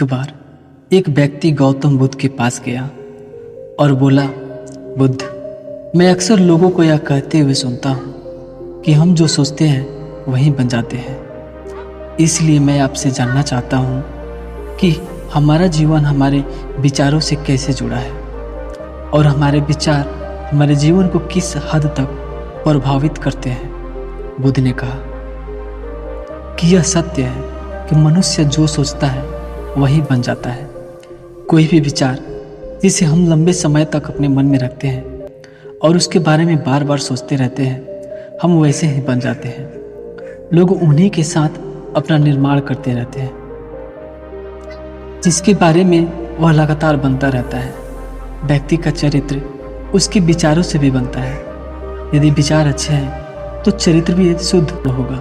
एक बार एक व्यक्ति गौतम बुद्ध के पास गया और बोला, बुद्ध, मैं अक्सर लोगों को यह कहते हुए सुनता हूँ कि हम जो सोचते हैं वही बन जाते हैं। इसलिए मैं आपसे जानना चाहता हूँ कि हमारा जीवन हमारे विचारों से कैसे जुड़ा है और हमारे विचार हमारे जीवन को किस हद तक प्रभावित करते हैं। बुद्ध ने कहा कि यह सत्य है कि मनुष्य जो सोचता है वही बन जाता है। कोई भी विचार जिसे हम लंबे समय तक अपने मन में रखते हैं और उसके बारे में बार बार सोचते रहते हैं, हम वैसे ही बन जाते हैं। लोग उन्हीं के साथ अपना निर्माण करते रहते हैं जिसके बारे में वह लगातार बनता रहता है। व्यक्ति का चरित्र उसके विचारों से भी बनता है। यदि विचार अच्छे हैं तो चरित्र भी शुद्ध होगा,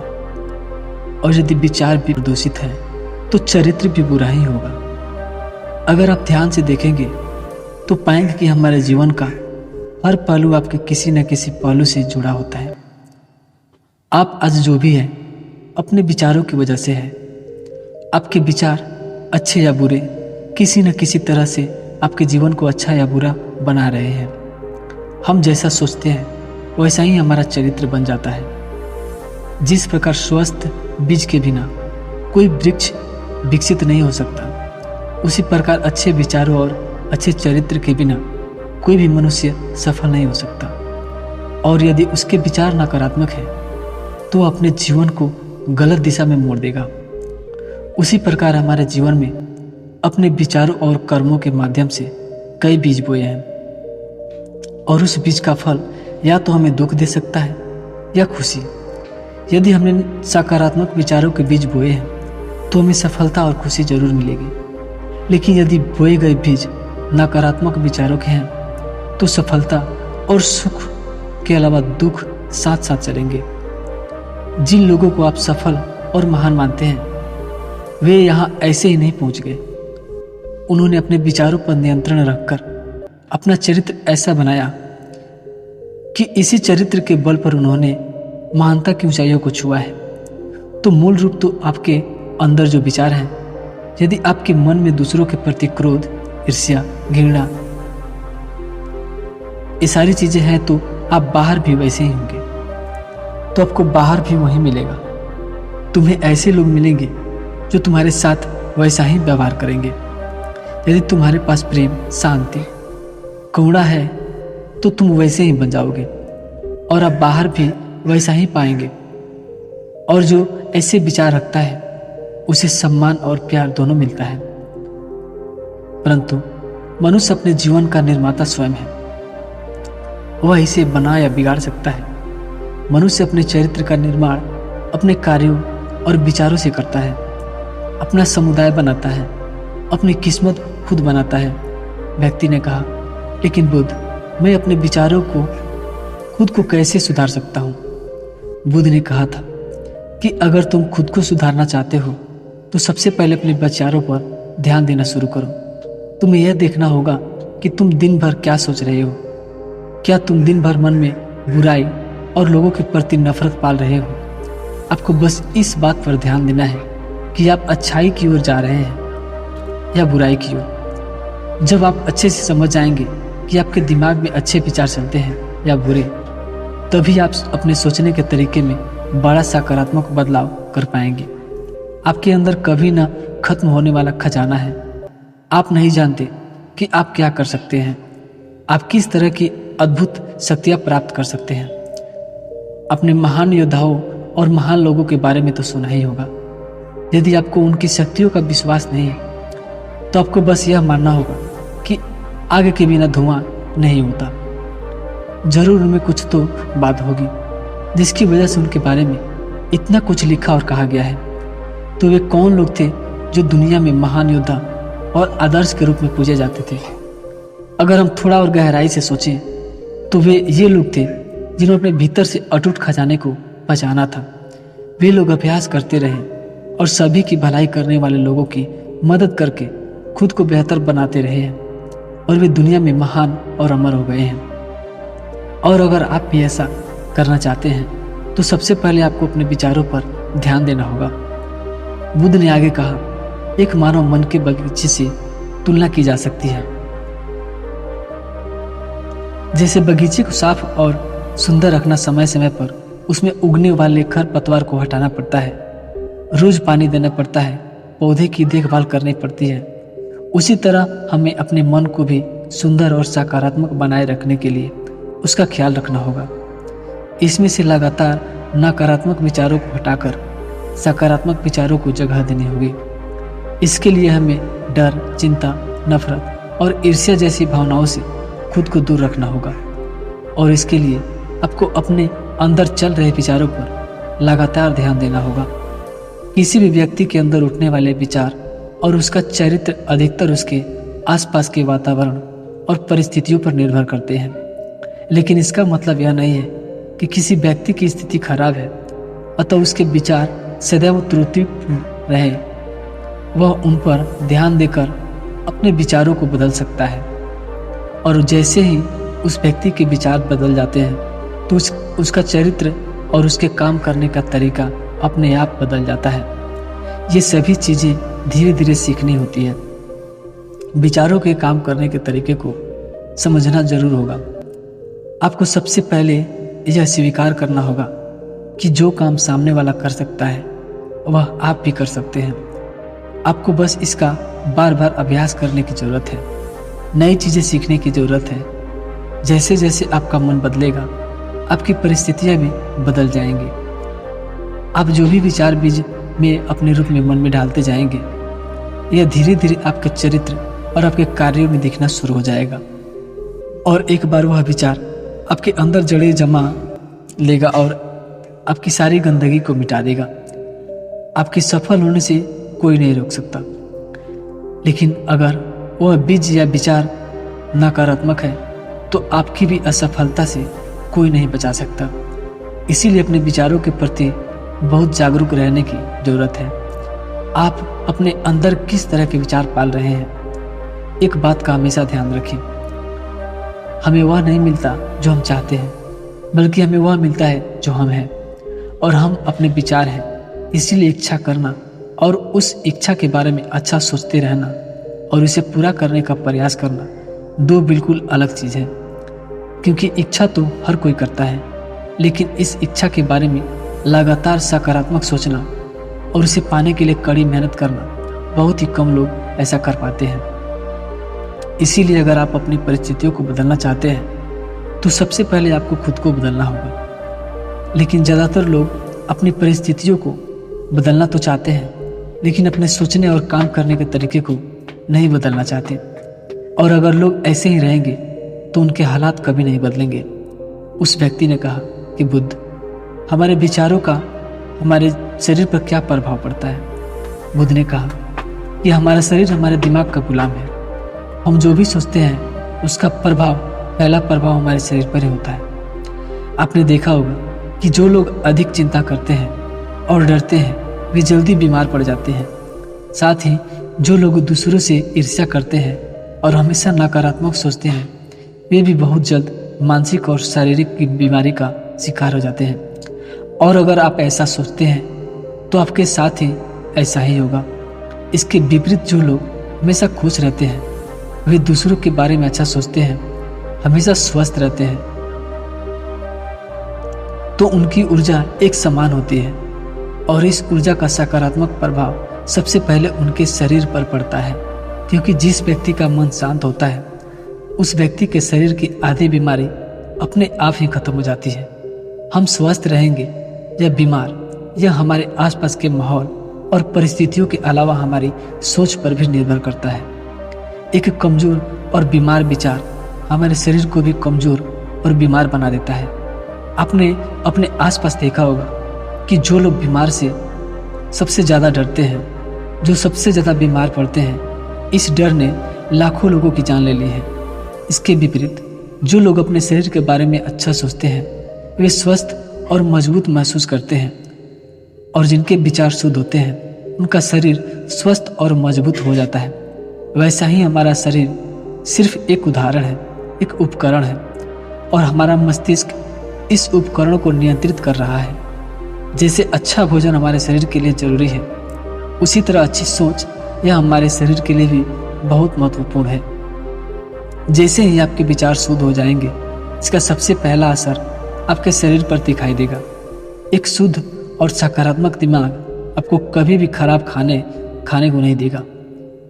और यदि विचार भी दूषित है तो चरित्र भी बुरा ही होगा। अगर आप ध्यान से देखेंगे तो पाएंगे कि हमारे जीवन का हर पहलू आपके किसी न किसी पहलू से जुड़ा होता है। आप आज जो भी हैं अपने विचारों की वजह से है। आपके विचार अच्छे या बुरे किसी न किसी तरह से आपके जीवन को अच्छा या बुरा बना रहे हैं। हम जैसा सोचते हैं वैसा ही हमारा चरित्र बन जाता है। जिस प्रकार स्वस्थ बीज के बिना कोई वृक्ष विकसित नहीं हो सकता, उसी प्रकार अच्छे विचारों और अच्छे चरित्र के बिना कोई भी मनुष्य सफल नहीं हो सकता। और यदि उसके विचार नकारात्मक है तो अपने जीवन को गलत दिशा में मोड़ देगा। उसी प्रकार हमारे जीवन में अपने विचारों और कर्मों के माध्यम से कई बीज बोए हैं, और उस बीज का फल या तो हमें दुख दे सकता है या खुशी। यदि हमने सकारात्मक विचारों के बीज बोए हैं तो हमें सफलता और खुशी जरूर मिलेगी, लेकिन यदि बोए गए बीज नकारात्मक विचारों के हैं तो सफलता और सुख के अलावा दुख साथ साथ चलेंगे। जिन लोगों को आप सफल और महान मानते हैं वे यहाँ ऐसे ही नहीं पहुँच गए। उन्होंने अपने विचारों पर नियंत्रण रखकर अपना चरित्र ऐसा बनाया कि इसी चरित्र के बल पर उन्होंने महानता की ऊंचाइयों को छुआ है। तो मूल रूप तो आपके अंदर जो विचार हैं, यदि आपके मन में दूसरों के प्रति क्रोध, ईर्ष्या, घृणा, ये सारी चीजें हैं तो आप बाहर भी वैसे ही होंगे। तो आपको बाहर भी वही मिलेगा। तुम्हें ऐसे लोग मिलेंगे जो तुम्हारे साथ वैसा ही व्यवहार करेंगे। यदि तुम्हारे पास प्रेम, शांति, करुणा है तो तुम वैसे ही बन जाओगे और आप बाहर भी वैसा ही पाएंगे। और जो ऐसे विचार रखता है उसे सम्मान और प्यार दोनों मिलता है। परंतु मनुष्य अपने जीवन का निर्माता स्वयं है। वह इसे बना या बिगाड़ सकता है। मनुष्य अपने चरित्र का निर्माण अपने कार्यों और विचारों से करता है। अपना समुदाय बनाता है, अपनी किस्मत खुद बनाता है। व्यक्ति ने कहा, लेकिन बुद्ध, मैं अपने विचारों को खुद को कैसे सुधार सकता हूँ? बुद्ध ने कहा था कि अगर तुम खुद को सुधारना चाहते हो तो सबसे पहले अपने विचारों पर ध्यान देना शुरू करो। तुम्हें यह देखना होगा कि तुम दिन भर क्या सोच रहे हो। क्या तुम दिन भर मन में बुराई और लोगों के प्रति नफरत पाल रहे हो? आपको बस इस बात पर ध्यान देना है कि आप अच्छाई की ओर जा रहे हैं या बुराई की ओर। जब आप अच्छे से समझ जाएंगे कि आपके दिमाग में अच्छे विचार चलते हैं या बुरे, तभी आप अपने सोचने के तरीके में बड़ा सकारात्मक बदलाव कर पाएंगे। आपके अंदर कभी ना खत्म होने वाला खजाना है। आप नहीं जानते कि आप क्या कर सकते हैं, आप किस तरह की अद्भुत शक्तियाँ प्राप्त कर सकते हैं। अपने महान योद्धाओं और महान लोगों के बारे में तो सुना ही होगा। यदि आपको उनकी शक्तियों का विश्वास नहीं है तो आपको बस यह मानना होगा कि आग के बिना धुआं नहीं होता। जरूर उनमें कुछ तो बात होगी जिसकी वजह से उनके बारे में इतना कुछ लिखा और कहा गया है। तो वे कौन लोग थे जो दुनिया में महान योद्धा और आदर्श के रूप में पूजे जाते थे? अगर हम थोड़ा और गहराई से सोचें तो वे ये लोग थे जिन्होंने अपने भीतर से अटूट खजाने को पहचाना था। वे लोग अभ्यास करते रहे और सभी की भलाई करने वाले लोगों की मदद करके खुद को बेहतर बनाते रहे हैं, और वे दुनिया में महान और अमर हो गए हैं। और अगर आप भी ऐसा करना चाहते हैं तो सबसे पहले आपको अपने विचारों पर ध्यान देना होगा। बुद्ध ने आगे कहा, एक मानव मन के बगीचे से तुलना की जा सकती है। जैसे बगीचे को साफ और सुंदर रखना समय समय पर उसमें उगने वाले खरपतवार को हटाना पड़ता है, रोज पानी देना पड़ता है, पौधे की देखभाल करनी पड़ती है, उसी तरह हमें अपने मन को भी सुंदर और सकारात्मक बनाए रखने के लिए उसका ख्याल रखना होगा। इसमें से लगातार नकारात्मक विचारों को हटाकर सकारात्मक विचारों को जगह देनी होगी। इसके लिए हमें डर, चिंता, नफरत और ईर्ष्या जैसी भावनाओं से खुद को दूर रखना होगा और इसके लिए आपको अपने अंदर चल रहे विचारों पर लगातार ध्यान देना होगा। किसी भी व्यक्ति के अंदर उठने वाले विचार और उसका चरित्र अधिकतर उसके आसपास के वातावरण और परिस्थितियों पर निर्भर करते हैं। लेकिन इसका मतलब यह नहीं है कि किसी व्यक्ति की स्थिति खराब है अतः उसके विचार सदैव त्रुटिपूर्ण रहे। वह उन पर ध्यान देकर अपने विचारों को बदल सकता है और जैसे ही उस व्यक्ति के विचार बदल जाते हैं तो उसका चरित्र और उसके काम करने का तरीका अपने आप बदल जाता है। ये सभी चीज़ें धीरे धीरे सीखनी होती है। विचारों के काम करने के तरीके को समझना जरूर होगा। आपको सबसे पहले यह स्वीकार करना होगा कि जो काम सामने वाला कर सकता है वह आप भी कर सकते हैं। आपको बस इसका बार बार अभ्यास करने की ज़रूरत है, नई चीज़ें सीखने की ज़रूरत है। जैसे जैसे आपका मन बदलेगा आपकी परिस्थितियाँ भी बदल जाएंगी। आप जो भी विचार बीज में अपने रूप में मन में डालते जाएंगे यह धीरे धीरे आपके चरित्र और आपके कार्यों में दिखना शुरू हो जाएगा और एक बार वह विचार आपके अंदर जड़े जमा लेगा और आपकी सारी गंदगी को मिटा देगा। आपके सफल होने से कोई नहीं रोक सकता। लेकिन अगर वह बीज या विचार नकारात्मक है तो आपकी भी असफलता से कोई नहीं बचा सकता। इसीलिए अपने विचारों के प्रति बहुत जागरूक रहने की जरूरत है। आप अपने अंदर किस तरह के विचार पाल रहे हैं, एक बात का हमेशा ध्यान रखें। हमें वह नहीं मिलता जो हम चाहते हैं, बल्कि हमें वह मिलता है जो हम हैं और हम अपने विचार हैं। इसीलिए इच्छा करना और उस इच्छा के बारे में अच्छा सोचते रहना और उसे पूरा करने का प्रयास करना दो बिल्कुल अलग चीज़ है। क्योंकि इच्छा तो हर कोई करता है, लेकिन इस इच्छा के बारे में लगातार सकारात्मक सोचना और उसे पाने के लिए कड़ी मेहनत करना बहुत ही कम लोग ऐसा कर पाते हैं। इसीलिए अगर आप अपनी परिस्थितियों को बदलना चाहते हैं तो सबसे पहले आपको खुद को बदलना होगा। लेकिन ज़्यादातर लोग अपनी परिस्थितियों को बदलना तो चाहते हैं, लेकिन अपने सोचने और काम करने के तरीके को नहीं बदलना चाहते। और अगर लोग ऐसे ही रहेंगे तो उनके हालात कभी नहीं बदलेंगे। उस व्यक्ति ने कहा कि बुद्ध, हमारे विचारों का हमारे शरीर पर क्या प्रभाव पड़ता है? बुद्ध ने कहा कि हमारा शरीर हमारे दिमाग का गुलाम है। हम जो भी सोचते हैं उसका पहला प्रभाव हमारे शरीर पर ही होता है। आपने देखा होगा कि जो लोग अधिक चिंता करते हैं और डरते हैं वे जल्दी बीमार पड़ जाते हैं। साथ ही जो लोग दूसरों से ईर्ष्या करते हैं और हमेशा नकारात्मक सोचते हैं वे भी बहुत जल्द मानसिक और शारीरिक की बीमारी का शिकार हो जाते हैं। और अगर आप ऐसा सोचते हैं तो आपके साथ ही ऐसा ही होगा। इसके विपरीत जो लोग हमेशा खुश रहते हैं वे दूसरों के बारे में अच्छा सोचते हैं, हमेशा स्वस्थ रहते हैं, तो उनकी ऊर्जा एक समान होती है और इस ऊर्जा का सकारात्मक प्रभाव सबसे पहले उनके शरीर पर पड़ता है। क्योंकि जिस व्यक्ति का मन शांत होता है उस व्यक्ति के शरीर की आधी बीमारी अपने आप ही खत्म हो जाती है। हम स्वस्थ रहेंगे या बीमार यह हमारे आसपास के माहौल और परिस्थितियों के अलावा हमारी सोच पर भी निर्भर करता है। एक कमजोर और बीमार विचार हमारे शरीर को भी कमजोर और बीमार बना देता है। आपने अपने आसपास देखा होगा कि जो लोग बीमार से सबसे ज़्यादा डरते हैं, जो सबसे ज़्यादा बीमार पड़ते हैं, इस डर ने लाखों लोगों की जान ले ली है। इसके विपरीत जो लोग अपने शरीर के बारे में अच्छा सोचते हैं वे स्वस्थ और मजबूत महसूस करते हैं और जिनके विचार शुद्ध होते हैं उनका शरीर स्वस्थ और मजबूत हो जाता है। वैसा ही हमारा शरीर सिर्फ एक उदाहरण है, एक उपकरण है और हमारा मस्तिष्क इस उपकरण को नियंत्रित कर रहा है। जैसे अच्छा भोजन हमारे शरीर के लिए जरूरी है, उसी तरह अच्छी सोच यह हमारे शरीर के लिए भी बहुत महत्वपूर्ण है। जैसे ही आपके विचार शुद्ध हो जाएंगे, इसका सबसे पहला असर आपके शरीर पर दिखाई देगा। एक शुद्ध और सकारात्मक दिमाग आपको कभी भी खराब खाने को नहीं देगा।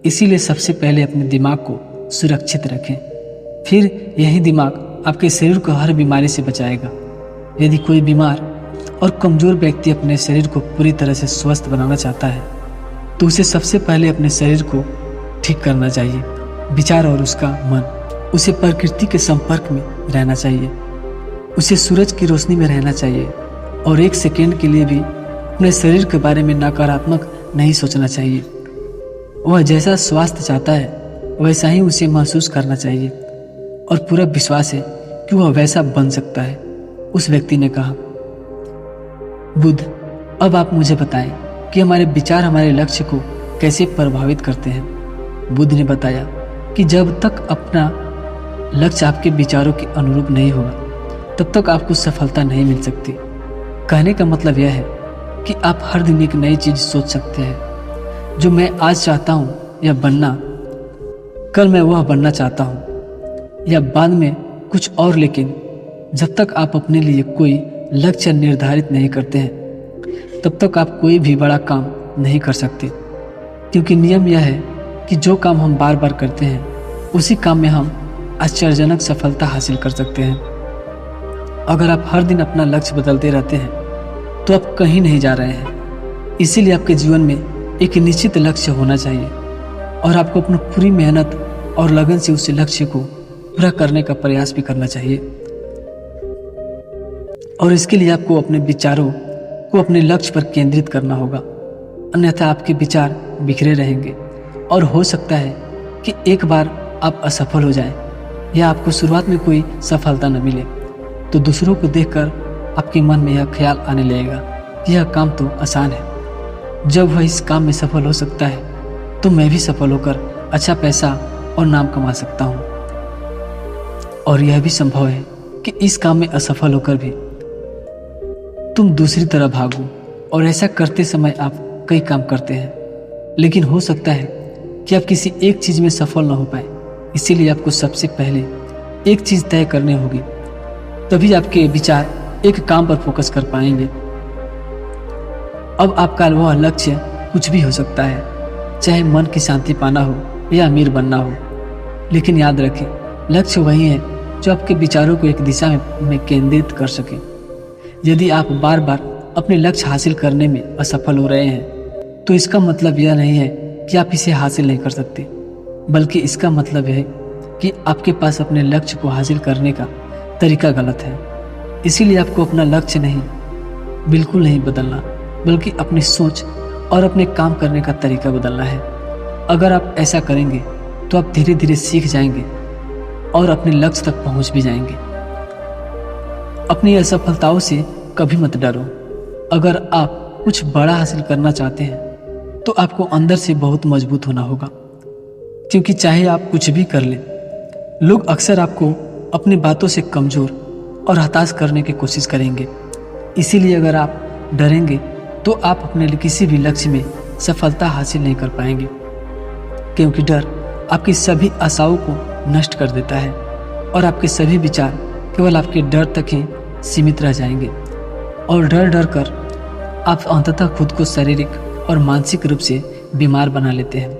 इसीलिए सबसे पहले अपने दिमाग को सुरक्षित रखें, फिर यही दिमाग आपके शरीर को हर बीमारी से बचाएगा। यदि कोई बीमार और कमज़ोर व्यक्ति अपने शरीर को पूरी तरह से स्वस्थ बनाना चाहता है, तो उसे सबसे पहले अपने शरीर को ठीक करना चाहिए। विचार और उसका मन, उसे प्रकृति के संपर्क में रहना चाहिए, उसे सूरज की रोशनी में रहना चाहिए और एक सेकेंड के लिए भी अपने शरीर के बारे में नकारात्मक नहीं सोचना चाहिए। वह जैसा स्वास्थ्य चाहता है वैसा ही उसे महसूस करना चाहिए और पूरा विश्वास है कि वह वैसा बन सकता है। उस व्यक्ति ने कहा, बुद्ध, अब आप मुझे बताएं कि हमारे विचार हमारे लक्ष्य को कैसे प्रभावित करते हैं। बुद्ध ने बताया कि जब तक अपना लक्ष्य आपके विचारों के अनुरूप नहीं होगा, तब तक आपको सफलता नहीं मिल सकती। कहने का मतलब यह है कि आप हर दिन एक नई चीज सोच सकते हैं। जो मैं आज चाहता हूँ या बनना, कल मैं वह बनना चाहता हूँ या बाद में कुछ और। लेकिन जब तक आप अपने लिए कोई लक्ष्य निर्धारित नहीं करते हैं, तब तक आप कोई भी बड़ा काम नहीं कर सकते, क्योंकि नियम यह है कि जो काम हम बार बार करते हैं उसी काम में हम आश्चर्यजनक सफलता हासिल कर सकते हैं। अगर आप हर दिन अपना लक्ष्य बदलते रहते हैं तो आप कहीं नहीं जा रहे हैं। इसीलिए आपके जीवन में एक निश्चित लक्ष्य होना चाहिए और आपको अपनी पूरी मेहनत और लगन से उस लक्ष्य को पूरा करने का प्रयास भी करना चाहिए। और इसके लिए आपको अपने विचारों को अपने लक्ष्य पर केंद्रित करना होगा, अन्यथा आपके विचार बिखरे रहेंगे और हो सकता है कि एक बार आप असफल हो जाएं या आपको शुरुआत में कोई सफलता न मिले, तो दूसरों को देखकर आपके मन में यह ख्याल आने लगेगा कि यह काम तो आसान है। जब वह इस काम में सफल हो सकता है तो मैं भी सफल होकर अच्छा पैसा और नाम कमा सकता हूँ। और यह भी संभव है कि इस काम में असफल होकर भी तुम दूसरी तरह भागो और ऐसा करते समय आप कई काम करते हैं, लेकिन हो सकता है कि आप किसी एक चीज में सफल न हो पाए। इसीलिए आपको सबसे पहले एक चीज तय करनी होगी, तभी आपके विचार एक काम पर फोकस कर पाएंगे। अब आपका वह लक्ष्य कुछ भी हो सकता है, चाहे मन की शांति पाना हो या अमीर बनना हो, लेकिन याद रखें, लक्ष्य वही है जो आपके विचारों को एक दिशा में केंद्रित कर सके। यदि आप बार बार अपने लक्ष्य हासिल करने में असफल हो रहे हैं, तो इसका मतलब यह नहीं है कि आप इसे हासिल नहीं कर सकते, बल्कि इसका मतलब है कि आपके पास अपने लक्ष्य को हासिल करने का तरीका गलत है। इसीलिए आपको अपना लक्ष्य बिल्कुल नहीं बदलना, बल्कि अपनी सोच और अपने काम करने का तरीका बदलना है। अगर आप ऐसा करेंगे तो आप धीरे धीरे सीख जाएंगे और अपने लक्ष्य तक पहुंच भी जाएंगे। अपनी असफलताओं से कभी मत डरो। अगर आप कुछ बड़ा हासिल करना चाहते हैं तो आपको अंदर से बहुत मजबूत होना होगा, क्योंकि चाहे आप कुछ भी कर लें, लोग अक्सर आपको अपनी बातों से कमज़ोर और हताश करने की कोशिश करेंगे। इसीलिए अगर आप डरेंगे तो आप अपने लिए किसी भी लक्ष्य में सफलता हासिल नहीं कर पाएंगे, क्योंकि डर आपकी सभी आशाओं को नष्ट कर देता है और आपके सभी विचार केवल आपके डर तक ही सीमित रह जाएंगे। और डर डर कर आप अंततः खुद को शारीरिक और मानसिक रूप से बीमार बना लेते हैं।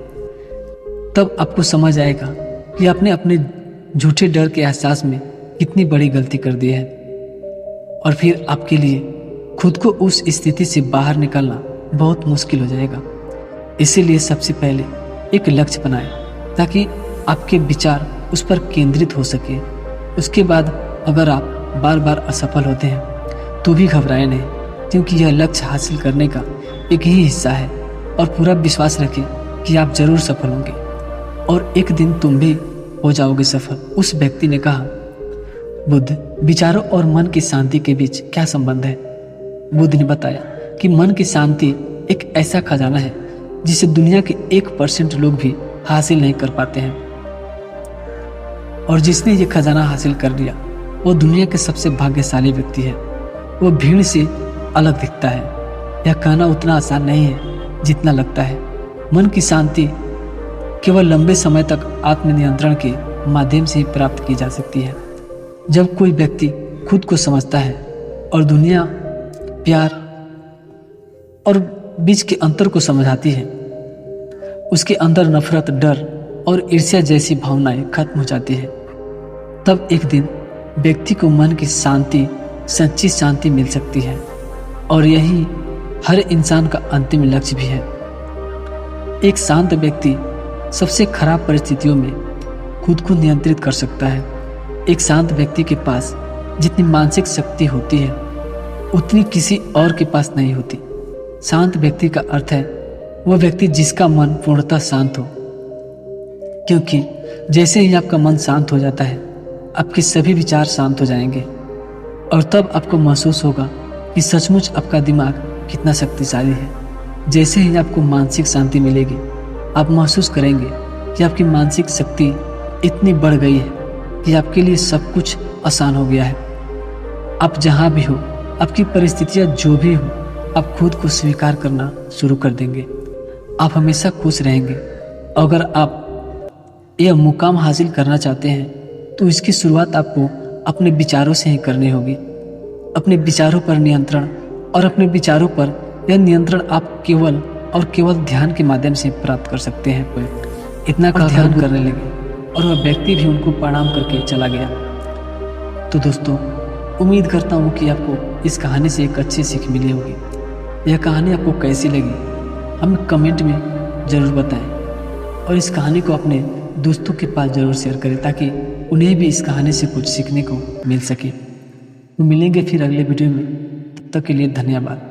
तब आपको समझ आएगा कि आपने अपने झूठे डर के एहसास में कितनी बड़ी गलती कर दी है, और फिर आपके लिए खुद को उस स्थिति से बाहर निकालना बहुत मुश्किल हो जाएगा। इसीलिए सबसे पहले एक लक्ष्य बनाएं ताकि आपके विचार उस पर केंद्रित हो सके। उसके बाद अगर आप बार बार असफल होते हैं तो भी घबराएं नहीं, क्योंकि यह लक्ष्य हासिल करने का एक ही हिस्सा है। और पूरा विश्वास रखें कि आप जरूर सफल होंगे और एक दिन तुम भी हो जाओगे सफल। उस व्यक्ति ने कहा, बुद्ध, विचारों और मन की शांति के बीच क्या संबंध है? बुद्ध ने बताया कि मन की शांति एक ऐसा खजाना है जिसे दुनिया के 1% लोग भी हासिल नहीं कर पाते हैं, और जिसने ये खजाना हासिल कर लिया वो दुनिया के सबसे भाग्यशाली व्यक्ति है। वो भीड़ से अलग दिखता है। यह कहना उतना आसान नहीं है जितना लगता है। मन की शांति केवल लंबे समय तक आत्मनियंत्रण के माध्यम से ही प्राप्त की जा सकती है। जब कोई व्यक्ति खुद को समझता है और दुनिया प्यार और बीच के अंतर को समझाती है, उसके अंदर नफरत, डर और ईर्ष्या जैसी भावनाएं खत्म हो जाती है, तब एक दिन व्यक्ति को मन की शांति, सच्ची शांति मिल सकती है। और यही हर इंसान का अंतिम लक्ष्य भी है। एक शांत व्यक्ति सबसे खराब परिस्थितियों में खुद को नियंत्रित कर सकता है। एक शांत व्यक्ति के पास जितनी मानसिक शक्ति होती है उतनी किसी और के पास नहीं होती। शांत व्यक्ति का अर्थ है वह व्यक्ति जिसका मन पूर्णतः शांत हो, क्योंकि जैसे ही आपका मन शांत हो जाता है आपके सभी विचार शांत हो जाएंगे और तब आपको महसूस होगा कि सचमुच आपका दिमाग कितना शक्तिशाली है। जैसे ही आपको मानसिक शांति मिलेगी आप महसूस करेंगे कि आपकी मानसिक शक्ति इतनी बढ़ गई है कि आपके लिए सब कुछ आसान हो गया है। आप जहाँ भी हो, आपकी परिस्थितियाँ जो भी हो, आप खुद को स्वीकार करना शुरू कर देंगे। आप हमेशा खुश रहेंगे। अगर आप यह मुकाम हासिल करना चाहते हैं तो इसकी शुरुआत आपको अपने विचारों से ही करनी होगी। अपने विचारों पर नियंत्रण, और अपने विचारों पर यह नियंत्रण आप केवल और केवल ध्यान के माध्यम से प्राप्त कर सकते हैं। कोई इतना का ध्यान करने लगे और वह व्यक्ति भी उनको प्रणाम करके चला गया। तो दोस्तों, उम्मीद करता हूँ कि आपको इस कहानी से एक अच्छी सीख मिली होगी। यह कहानी आपको कैसी लगी हमें कमेंट में ज़रूर बताएं और इस कहानी को अपने दोस्तों के पास ज़रूर शेयर करें ताकि उन्हें भी इस कहानी से कुछ सीखने को मिल सके। तो मिलेंगे फिर अगले वीडियो में, तब तक के लिए धन्यवाद।